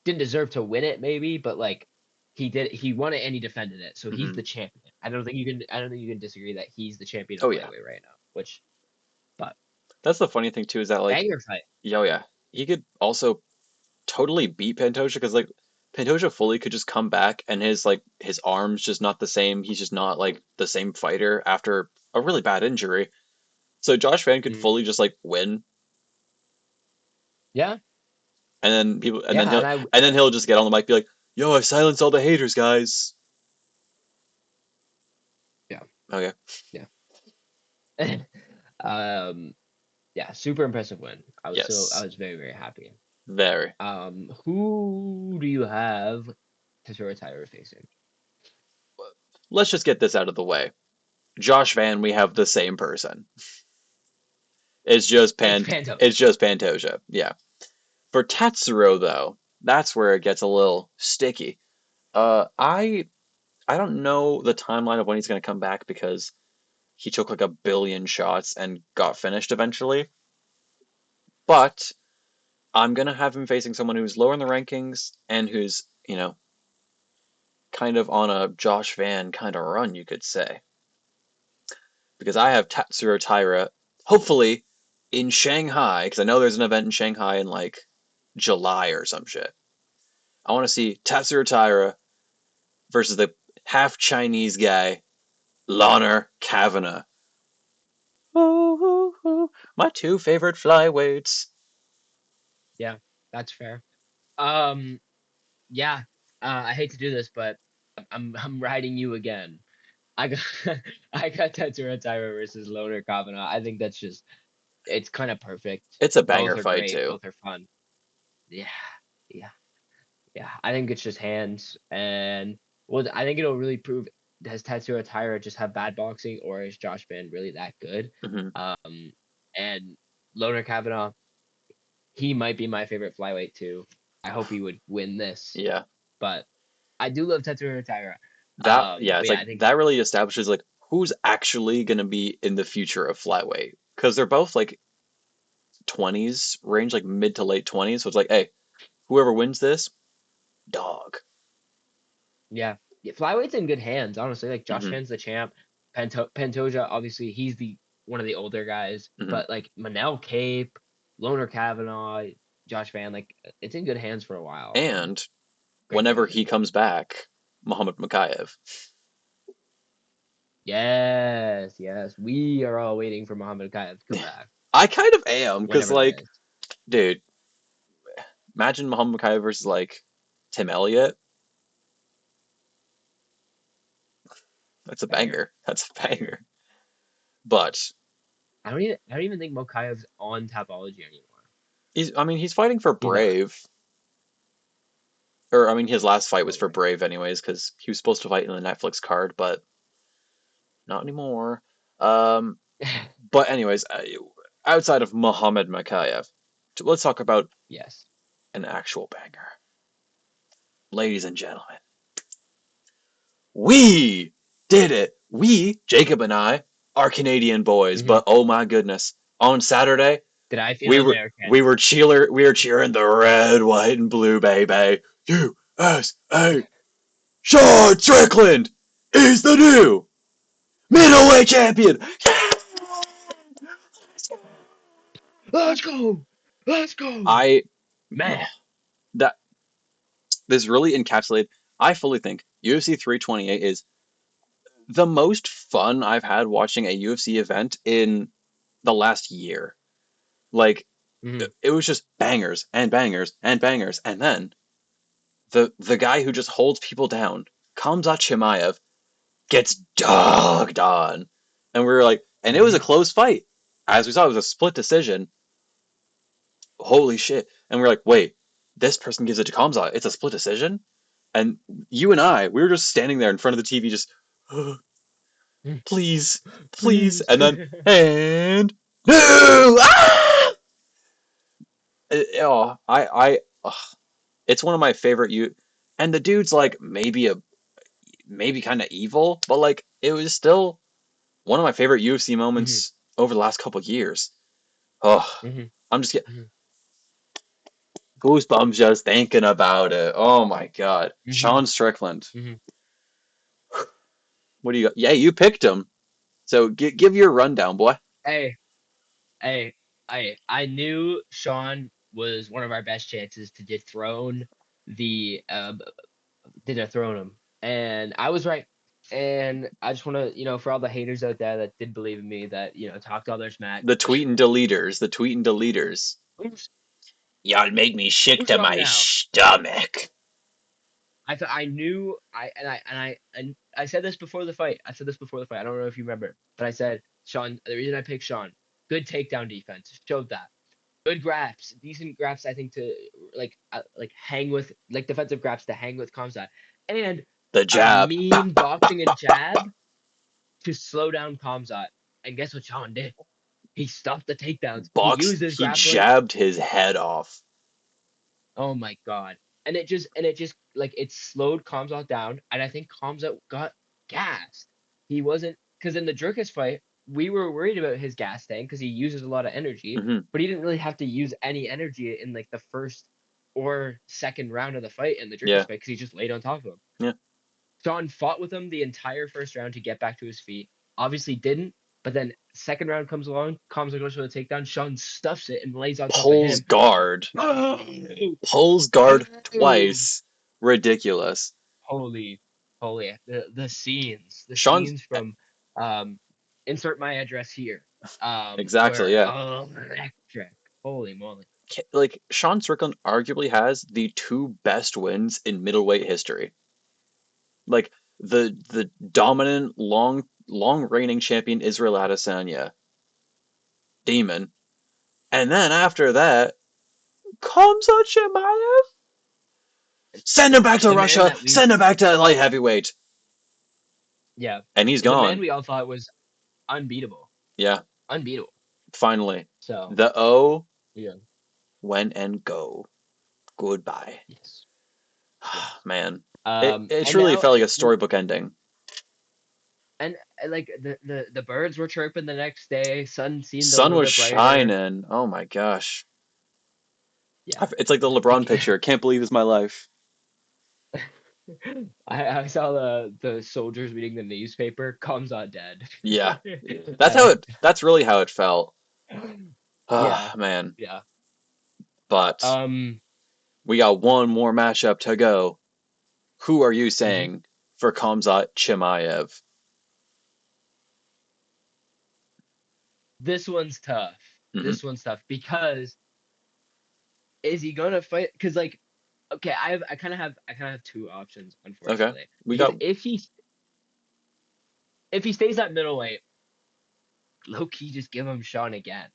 didn't deserve to win it, maybe, but like he did, he won it and he defended it, so he's Hmm. the champion. I don't think you can disagree that he's the champion of Oh yeah. flyweight right now. Which, but That's the funny thing too is that like, banger fight, yo yeah, he could also totally beat Pantoja because like Pantoja fully could just come back and his arms just not the same. He's just not like the same fighter after a really bad injury. So Josh Van could mm, fully just like win, yeah, and then people, yeah, and then he'll just get on the mic and be like, "Yo, I silenced all the haters, guys." yeah, Okay. yeah, um, yeah, super impressive win. I Yes. was very very happy. Very. Who do you have to retire facing? Let's just get this out of the way. Josh Van, we have the same person. It's just It's Pan. Pantoja. It's just Pantoja. Yeah. For Tatsuro though, that's where it gets a little sticky. I don't know the timeline of when he's going to come back because he took like a billion shots and got finished eventually. But I'm going to have him facing someone who's lower in the rankings and who's, kind of on a Josh Van kind of run, you could say. Because I have Tatsuro Taira, hopefully in Shanghai, because I know there's an event in Shanghai in like July or some shit. I want to see Tatsuro Taira versus the half Chinese guy, Lawner Kavanagh. Ooh, my two favorite flyweights. Yeah, that's fair. Um, yeah. I hate to do this, but I'm riding you again. I got I got Tetsuro Taira versus Loner Kavanagh. I think that's just it's kind of perfect. It's a Both banger are fight great. too. Both are fun. Yeah, yeah, yeah. I think it's just hands, and well, I think it'll really prove does Tetsuro Taira just have bad boxing, or is Josh Van really that good? Hmm. Um, and Loner Kavanagh, he might be my favorite flyweight too. I hope he would win this, Yeah, but I do love Tetsuro Taira. yeah, But it's yeah, like I think that really establishes like who's actually gonna be in the future of flyweight because they're both like 20s range, like mid to late 20s. So it's like, hey, whoever wins this, dog. yeah, yeah, flyweight's in good hands, honestly. Like Josh Hmm. Van's the champ. Pantoja, obviously, he's the one of the older guys, Hmm. but like Manel Cape, Loner Kavanagh, Josh Van, like it's in good hands for a while, and And great whenever he fighter. comes back, Muhammad Makayev. Yes, yes, we are all waiting for Muhammad Khayyab to come back, I kind of am because whenever that like, is. dude, imagine Muhammad Makayev versus like Tim Elliott. That's a Banger, banger. That's a banger. banger. But I don't even think Mokaev's on Tapology anymore. I mean, he's fighting for He's not. Brave. Or I mean, his last fight was Oh for right. Brave, anyways, because he was supposed to fight in the Netflix card, but not anymore. Um, but anyways, outside of Muhammad Makayev, let's talk about Yes. an actual banger, ladies and gentlemen. We did it. We, Jacob and I, are Canadian boys, Hmm. but oh my goodness, on Saturday Did I feel we were we American? were cheer we were cheering the red, white, and blue, baby. USA. Sean Strickland is the new middleweight champion. Let's go. Let's go. I Man. that this really encapsulated. I fully think UFC 328 is the most fun I've had watching a UFC event in the last year. Like Hmm. it was just bangers and bangers and bangers, and then the guy who just holds people down, Khamzat Chimaev, gets dogged on, and we were like, and it was a Hmm. close fight. As we saw, it was a split decision. Holy shit! And we are like, wait, this person gives it to Khamzat. It's a split decision, and you and I, we were just standing there in front of the TV, just please, please, Please. and then and no, ah! Oh, it's one of my favorite you. And the dude's like maybe kind of evil, but like it was still one of my favorite UFC Hmm. moments over the last couple of years. Oh, Hmm. I'm just getting Hmm. goosebumps just thinking about it. Oh my God, Hmm. Sean Strickland. Hmm. What do you got? Yeah, you picked him. So give your rundown, boy. Hey, hey, I knew Sean was one of our best chances to dethrone the to dethrone him, and I was right. And I just want to, for all the haters out there that did believe in me, that talked all their smack. The tweet and deleters. The tweet and deleters. Who's Y'all make me sick who's to wrong my now? stomach. I thought I knew I said this before the fight. I said this before the fight. I don't know if you remember, but I said Sean. The reason I picked Sean, good takedown defense, showed that. Good graps, decent graps. I think to like hang with like defensive graps to hang with Kamzat, and The a jab. Bah, mean bah, bah. boxing and jab to slow down Kamzat. And guess what Sean did? He stopped the takedowns. He Box. used his He grappling. jabbed his head off. Oh my god. And it just like it slowed Kamzat down, and I think Kamzat got gassed. He wasn't because in the Jerkis fight, we were worried about his gas tank because he uses a lot of energy, Hmm. but he didn't really have to use any energy in like the first or second round of the fight in the Jerkis Yeah. fight because he just laid on top of him. Yeah. Sean fought with him the entire first round to get back to his feet. Obviously didn't, but then second round comes along, Kamzat goes for the takedown. Sean stuffs it and lays on top of Pulls him. guard. Oh, Pulls guard oh. twice. Ridiculous. Holy, holy, the Sean's scenes from um insert my address here. exactly, Were yeah. electric. Holy moly. Like Sean Strickland arguably has the two best wins in middleweight history. Like the dominant long reigning champion Israel Adesanya, Demon, and then after that, Khamzat Chimaev. Send him back to The man Russia. that we Send him back to light heavyweight, yeah, and he's the man gone. we all thought was unbeatable. Yeah, Unbeatable. finally. So The O yeah. went and go. Goodbye. Yes. Yes. Man, it And truly now felt like a storybook ending. like the birds were chirping the next day, sun seemed a Sun little was bit brighter. shining. Oh my gosh. Yeah. It's like the LeBron Like picture. Can't believe it's my life. I saw the soldiers reading the newspaper. Comes on dead. Yeah. I, That's really how it felt. Ah, yeah, man. yeah. But Um, we got one more matchup to go. Who are you mhm. saying for Khamzat Chimaev? This one's tough. Hmm. This one's tough because is he gonna fight? Because like, okay, I kind of have two options, Okay. unfortunately. We Because got if he stays at middleweight, low key just give him Sean again.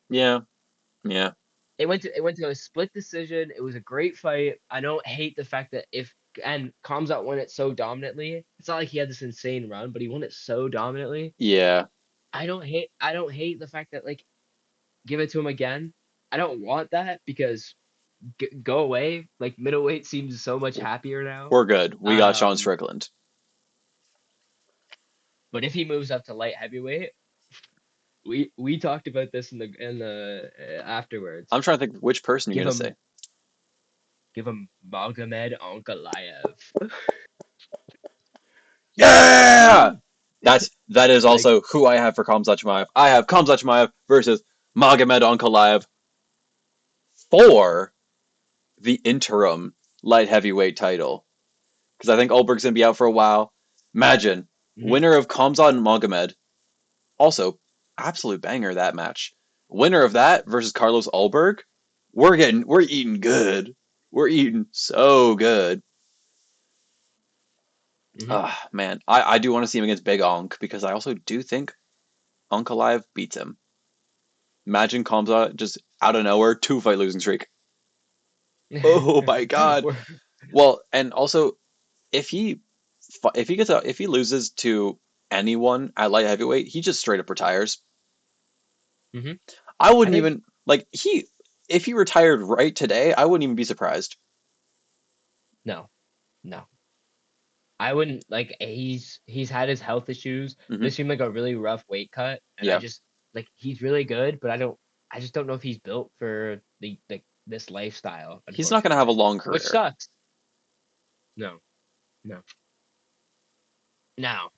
yeah, yeah. it went to a split decision. It was a great fight. I don't hate the fact that if and Kamzat won it so dominantly. It's not like he had this insane run, but he won it so dominantly. Yeah, I don't hate the fact that like give it to him again. I don't want that because go away. Like middleweight seems so much happier now. we're good. We got Sean Um, Strickland. but if he moves up to light heavyweight, we talked about this in the afterwards. I'm trying to think which person you're Give gonna him say. give him Magomed Ankalaev. Yeah! That is Like, also who I have for Khamzat Chimaev. I have Khamzat Chimaev versus Magomed Ankalaev for the interim light heavyweight title. Because I think Ulberg's gonna be out for a while. Imagine mhm, winner of Khamzat and Magomed. Also, absolute banger that match. Winner of that versus Carlos Ulberg. We're eating good. We're eating so good. mhm. Ah, man, I do want to see him against Big Onk because I also do think Ankalaev beats him. Imagine Kamza just out of nowhere, 2 fight losing streak. Oh my god. We're, Well, and also if he loses to anyone at light heavyweight, he just straight up retires. mhm. I I wouldn't think even like he if he retired right today, I wouldn't even be surprised. no, no. I wouldn't like he's had his health issues. Hmm. This seemed like a really rough weight cut, and I Yeah, just like he's really good, but I just don't know if he's built for the this lifestyle, he's not gonna have a unfortunately, long which career. sucks. No, no. Now,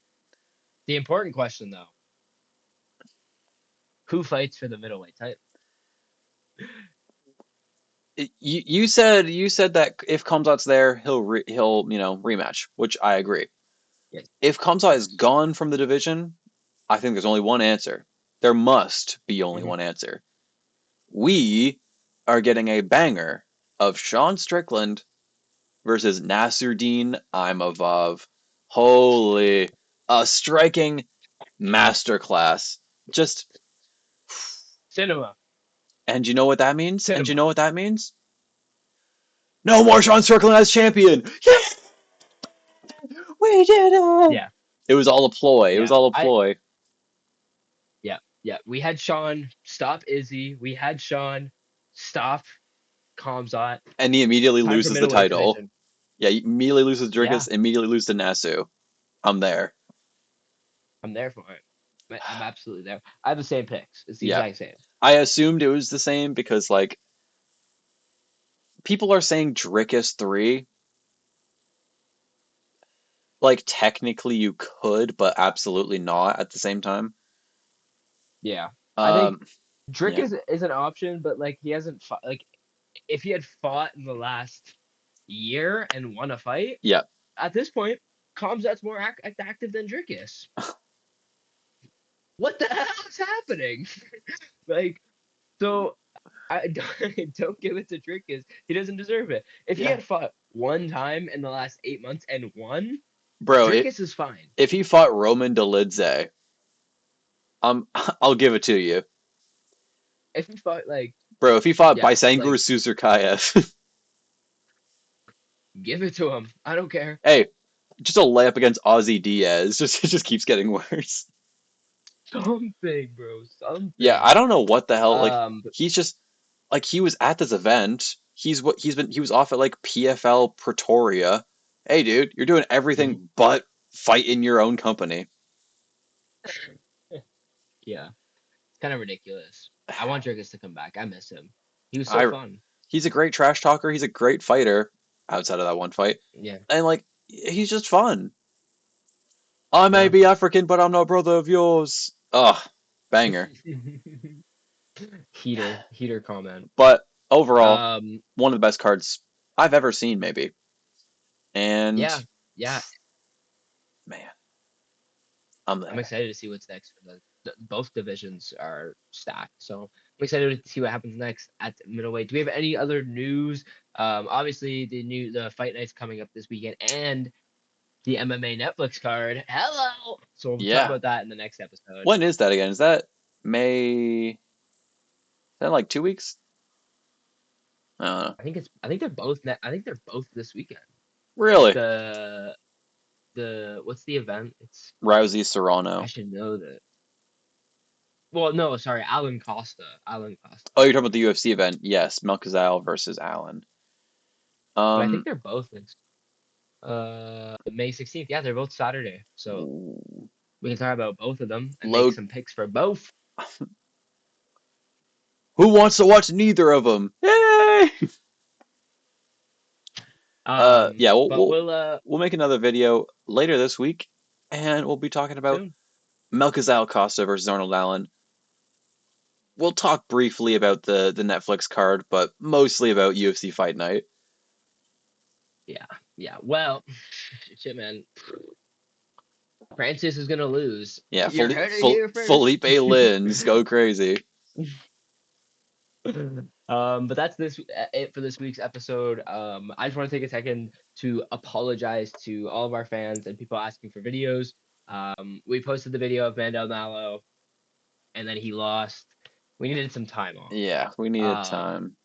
the important question though, who fights for the middleweight title? You said that if Kamzat's there, he'll rematch, which I agree. Yes, If Kamzat is yes. gone from the division, I think there's only one answer. There must be only Hmm. one answer. We are getting a banger of Sean Strickland versus Nasruddin Imavov. Holy, a striking masterclass. Just, Cinema, and you know what that means? And you cinema. know what that means? No more Sean Strickland as champion. Yeah, we did it. Yeah, It was all a ploy. It was yeah. all a I ploy. Yeah, yeah. We had Sean stop Izzy. We had Sean stop Kamzat. And he immediately Time for loses the middleweight title. division. Yeah, he immediately loses Yeah, Dricus, immediately loses to Nasu. I'm there. I'm there for it. I'm absolutely there. I have the same picks. It's the Yeah. exact same. I assumed it was the same because like people are saying Dricus 3. Like technically you could, but absolutely not at the same time. Yeah, I think Um Drick yeah. is an option, but like he hasn't fought. Like if he had fought in the last year and won a fight, Yeah. at this point, Kamzat's more active than Drick is. What the hell is happening? Like so. I don't give it to Drickus. He doesn't deserve it. If he Yeah. had fought one time in the last 8 months and won, Bro, Drickus is fine. if he fought Roman Dolidze, I'll give it to you. If he fought like, Bro, if he fought yeah, Baisangur like Suzurkaev, give it to him. I don't care. hey, just a layup against Ozzy Diaz. Just it just keeps getting worse. Something, bro. Yeah, Something. I don't know what the hell. Like But, he's just like he was at this event. He was off at like PFL Pretoria. Hey, dude, you're doing mhm. everything but fight in your own company. Yeah, it's kind of ridiculous. I want Drickus to come back. I miss him. He was so I fun. He's a great trash talker. He's a great fighter outside of that one fight, Yeah. and like he's just fun. I may Yeah. be African, but I'm no brother of yours. Ugh, banger. Heater comment. But overall, Um, one of the best cards I've ever seen, maybe. And yeah, yeah. man, I'm I'm there. excited to see what's next for both divisions are stacked. So I'm excited to see what happens next at middleweight. Do we have any other news? Obviously the fight night's coming up this weekend and the MMA Netflix card. Hello. So we'll talk Yeah. about that in the next episode. When is that again? Is that May? Is that like 2 weeks? I don't know. I think they're both I think they're both this weekend. Really? The what's the event? It's Rousey I Serrano. should know that. Well, no, sorry, Alan Costa. Alan Costa. Oh, you're talking about the UFC event? Yes, Melchizedek versus Allen. But I think Um, they're both next May 16th. Yeah, they're both Saturday. So we can talk about both of them and make low. some picks for both. Who wants to watch neither of them? Yay! Yeah, we'll But we'll we'll we'll make another video later this week, and we'll be talking about soon. Melchizedek Costa versus Arnold Allen. We'll talk briefly about the Netflix card, but mostly about UFC Fight Night. Yeah, yeah. Well, shit, man. Francis is gonna lose. Yeah, You heard it here first. Felipe Lins go crazy. But that's it for this week's episode. I just want to take a second to apologize to all of our fans and people asking for videos. We posted the video of Mandel Mallow, and then he lost. We needed some time off. Yeah, we needed Um, time.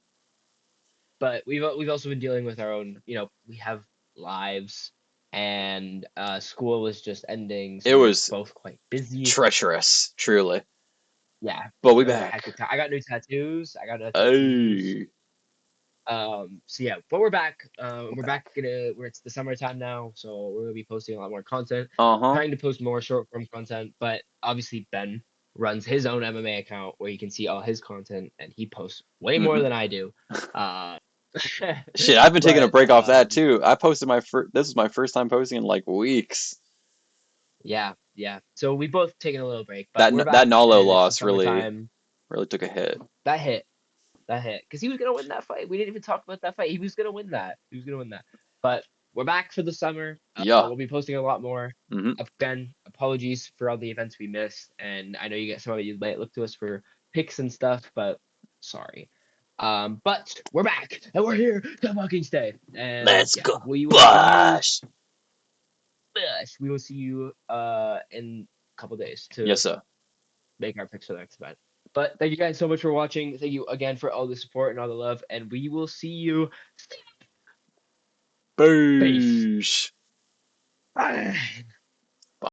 but we've also been dealing with our own. We have lives, and school was just ending, It so we're was both quite busy. treacherous, truly. Yeah, But we it was a back. hectic time. I got new tattoos. I got tattoos. Hey. So yeah, but we're back. We're back where it's the summertime now, so we're gonna be posting a lot more content. Uh-huh. Trying to post more short form content, but obviously Ben runs his own MMA account where you can see all his content, and he posts way more Hmm. than I do. Uh, Shit, I've been taking a but break off that too. I posted my first. This is my first time posting in like weeks. yeah, yeah. So we both taken a little break, but we're That back, Nalo and it's the loss really summertime. really took a hit. That hit. That hit because he was gonna win that fight. We didn't even talk about that fight. He was gonna win that. He was gonna win that. But we're back for the summer. Yeah. We'll be posting a lot more. Hmm. Again, apologies for all the events we missed, and I know you get some of you might look to us for picks and stuff, but sorry. But we're back and we're here to fucking stay. And Let's yeah, go. we will see you. Bush. We will see you in a couple days to Yes, sir. make our picks for the next event. But thank you guys so much for watching. Thank you again for all the support and all the love. And we will see you. Peace. Boosh. Bye.